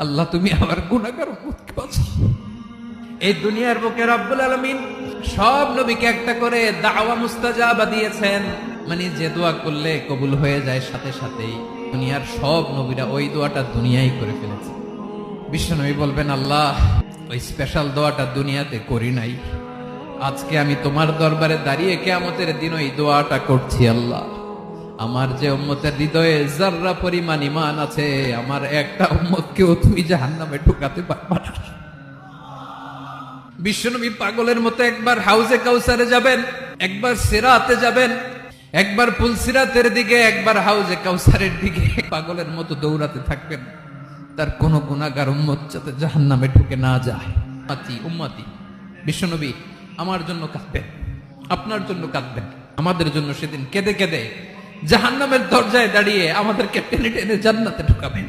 আল্লাহ তুমি আমার গুনাহগার উম্মতকে বাঁচাও। এই দুনিয়ার বুকে রব্বুল আলামিন সব নবীকে একটা করে দাওয়া মুস্তাজাবা দিয়েছেন, মানে যে দোয়া করলে কবুল হয়ে যায় সাথে সাথেই। দুনিয়ার সব নবীরা ওই দোয়াটা দুনিয়ায় করে ফেলেছে। বিশ্বনবী বলবেন, আল্লাহ ওই স্পেশাল দোয়াটা দুনিয়াতে করি নাই, আজকে আমি তোমার দরবারে দাঁড়িয়ে কিয়ামতের দিন ওই দোয়াটা করছি। আল্লাহ আমার যে উম্মতের হৃদয়ে যাররা পরিমাণ ঈমান আছে, আমার একটা উম্মতকেও তুমি জাহান্নামে ঢুকাতে পারবা না। বিশ্বনবী পাগলের মতো একবার হাউজে কাউসারে যাবেন, একবার সিরাতে যাবেন, একবার পুলসিরাতের দিকে, একবার হাউজে কাউসারের দিকে পাগলের মতো দৌড়াতে থাকবেন, তার কোন গুনাহগার উম্মত যাতে জাহান্নামে ঢুকে না যায়। উম্মতি বিশ্বনবী আমার জন্য কাঁদবেন, আপনার জন্য কাঁদবেন, আমাদের জন্য সেদিন কেঁদে কেঁদে জাহান্নামের দরজায় দাঁড়িয়ে আমাদেরকে টেনে টেনে জান্নাতে ঢুকাবেন।